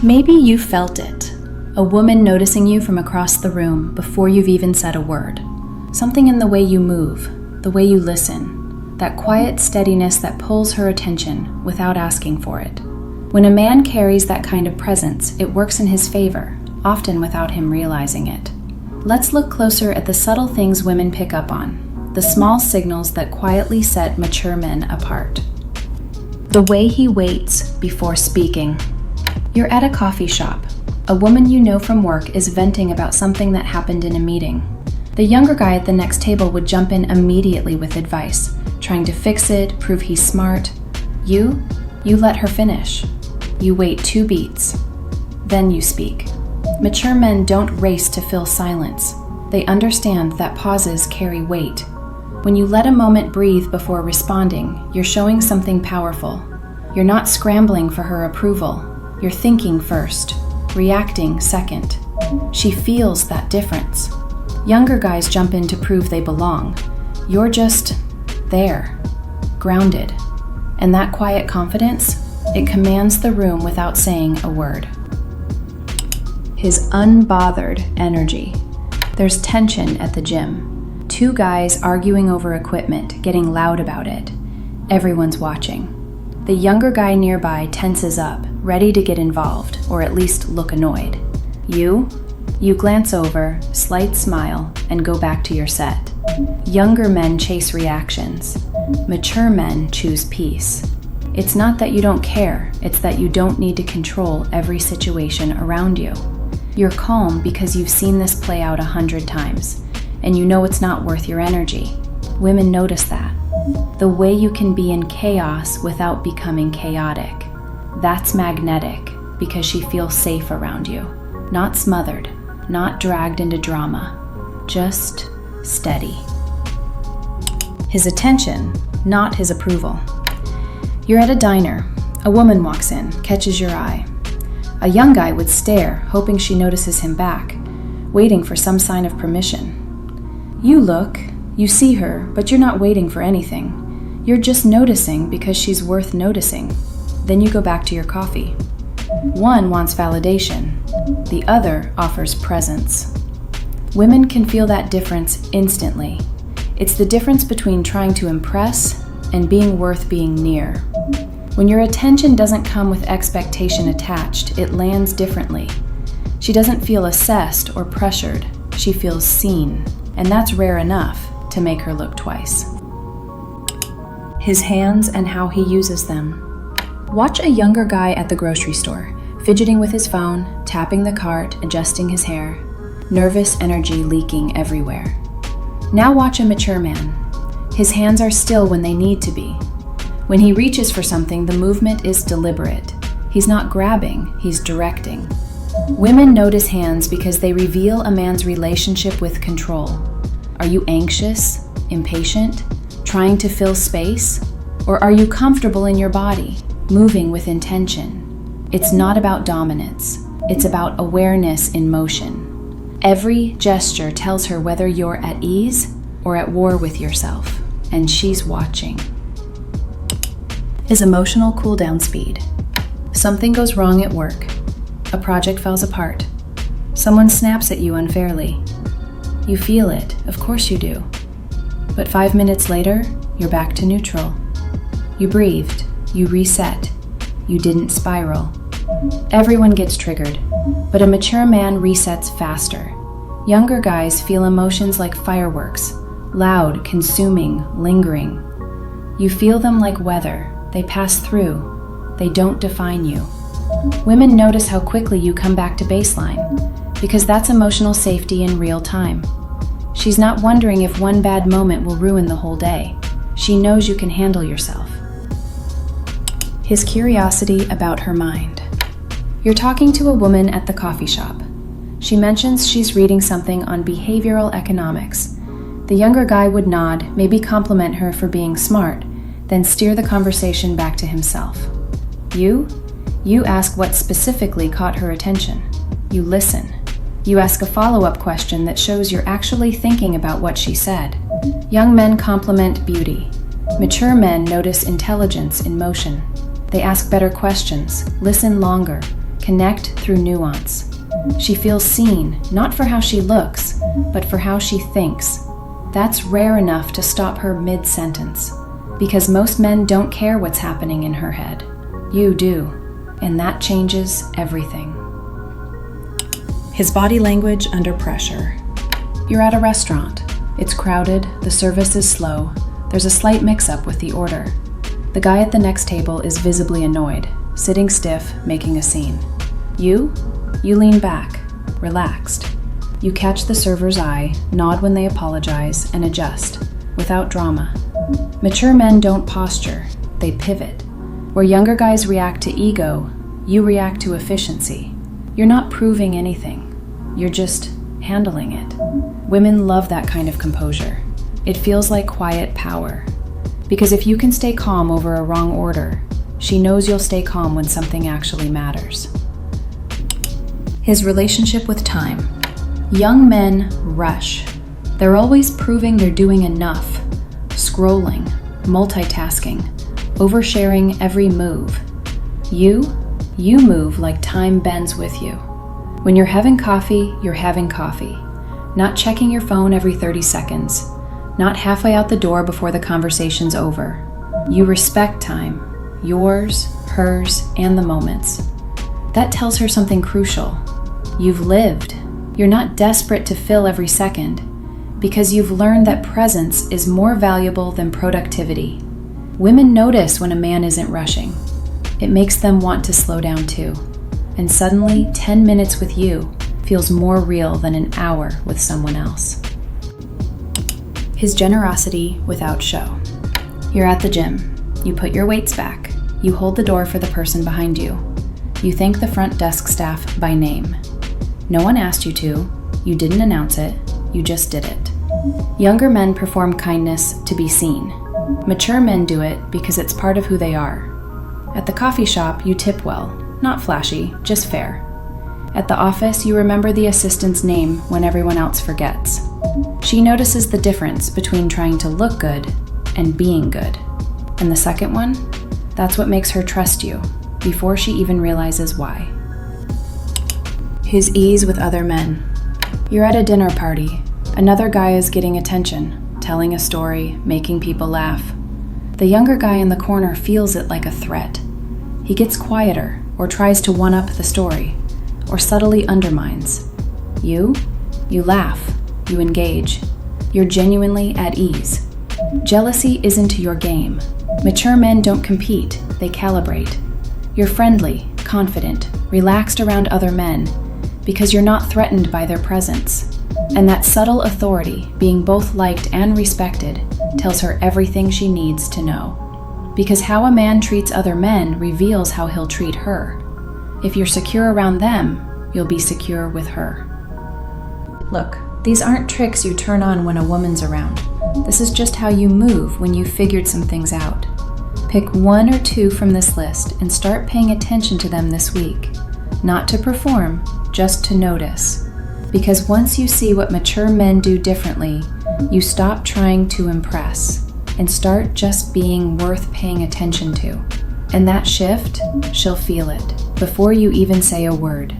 Maybe you felt it. A woman noticing you from across the room before you've even said a word. Something in the way you move, the way you listen. That quiet steadiness that pulls her attention without asking for it. When a man carries that kind of presence, it works in his favor, often without him realizing it. Let's look closer at the subtle things women pick up on, the small signals that quietly set mature men apart. The way he waits before speaking. You're at a coffee shop. A woman you know from work is venting about something that happened in a meeting. The younger guy at the next table would jump in immediately with advice, trying to fix it, prove he's smart. You let her finish. You wait 2 beats. Then you speak. Mature men don't race to fill silence. They understand that pauses carry weight. When you let a moment breathe before responding, you're showing something powerful. You're not scrambling for her approval. You're thinking first, reacting second. She feels that difference. Younger guys jump in to prove they belong. You're just there, grounded. And that quiet confidence, it commands the room without saying a word. His unbothered energy. There's tension at the gym. 2 guys arguing over equipment, getting loud about it. Everyone's watching. The younger guy nearby tenses up, ready to get involved, or at least look annoyed. You glance over, slight smile, and go back to your set. Younger men chase reactions. Mature men choose peace. It's not that you don't care, it's that you don't need to control every situation around you. You're calm because you've seen this play out 100 times, and you know it's not worth your energy. Women notice that. The way you can be in chaos without becoming chaotic. That's magnetic because she feels safe around you. Not smothered, not dragged into drama, just steady. His attention, not his approval. You're at a diner. A woman walks in, catches your eye. A young guy would stare, hoping she notices him back, waiting for some sign of permission. You look, you see her, but you're not waiting for anything. You're just noticing because she's worth noticing. Then you go back to your coffee. One wants validation. The other offers presence. Women can feel that difference instantly. It's the difference between trying to impress and being worth being near. When your attention doesn't come with expectation attached, it lands differently. She doesn't feel assessed or pressured. She feels seen, and that's rare enough to make her look twice. His hands and how he uses them. Watch a younger guy at the grocery store, fidgeting with his phone, tapping the cart, adjusting his hair, nervous energy leaking everywhere. Now watch a mature man. His hands are still when they need to be. When he reaches for something, the movement is deliberate. He's not grabbing, he's directing. Women notice hands because they reveal a man's relationship with control. Are you anxious, impatient, trying to fill space? Or are you comfortable in your body, moving with intention? It's not about dominance. It's about awareness in motion. Every gesture tells her whether you're at ease or at war with yourself, and she's watching. His emotional cool-down speed. Something goes wrong at work. A project falls apart. Someone snaps at you unfairly. You feel it, of course you do. But 5 minutes later, you're back to neutral. You breathed, you reset, you didn't spiral. Everyone gets triggered, but a mature man resets faster. Younger guys feel emotions like fireworks, loud, consuming, lingering. You feel them like weather. They pass through. They don't define you. Women notice how quickly you come back to baseline, because that's emotional safety in real time. She's not wondering if one bad moment will ruin the whole day. She knows you can handle yourself. His curiosity about her mind. You're talking to a woman at the coffee shop. She mentions she's reading something on behavioral economics. The younger guy would nod, maybe compliment her for being smart, then steer the conversation back to himself. You ask what specifically caught her attention. You listen. You ask a follow-up question that shows you're actually thinking about what she said. Young men compliment beauty. Mature men notice intelligence in motion. They ask better questions, listen longer, Connect through nuance. She feels seen, not for how she looks, but for how she thinks. That's rare enough to stop her mid-sentence, because most men don't care what's happening in her head. You do, and that changes everything. His body language under pressure. You're at a restaurant. It's crowded, the service is slow, there's a slight mix-up with the order. The guy at the next table is visibly annoyed, sitting stiff, making a scene. You lean back, relaxed. You catch the server's eye, nod when they apologize, and adjust, without drama. Mature men don't posture, they pivot. Where younger guys react to ego, you react to efficiency. You're not proving anything, you're just handling it. Women love that kind of composure. It feels like quiet power. Because if you can stay calm over a wrong order, she knows you'll stay calm when something actually matters. His relationship with time. Young men rush. They're always proving they're doing enough. Scrolling, multitasking, oversharing every move. You move like time bends with you. When you're having coffee, you're having coffee. Not checking your phone every 30 seconds. Not halfway out the door before the conversation's over. You respect time, yours, hers, and the moments. That tells her something crucial. You've lived. You're not desperate to fill every second, because you've learned that presence is more valuable than productivity. Women notice when a man isn't rushing. It makes them want to slow down too. And suddenly, 10 minutes with you feels more real than an hour with someone else. His generosity without show. You're at the gym. You put your weights back. You hold the door for the person behind you. You thank the front desk staff by name. No one asked you to. You didn't announce it. You just did it. Younger men perform kindness to be seen. Mature men do it because it's part of who they are. At the coffee shop, you tip well. Not flashy, just fair. At the office, you remember the assistant's name when everyone else forgets. She notices the difference between trying to look good and being good. And the second one, that's what makes her trust you, before she even realizes why. His ease with other men. You're at a dinner party. Another guy is getting attention, telling a story, making people laugh. The younger guy in the corner feels it like a threat. He gets quieter, or tries to one-up the story, or subtly undermines. You laugh. You engage. You're genuinely at ease. Jealousy isn't your game. Mature men don't compete, they calibrate. You're friendly, confident, relaxed around other men because you're not threatened by their presence. And that subtle authority, being both liked and respected, tells her everything she needs to know. Because how a man treats other men reveals how he'll treat her. If you're secure around them, you'll be secure with her. Look, these aren't tricks you turn on when a woman's around. This is just how you move when you've figured some things out. Pick one or two from this list and start paying attention to them this week. Not to perform, just to notice. Because once you see what mature men do differently, you stop trying to impress and start just being worth paying attention to. And that shift, she'll feel it before you even say a word.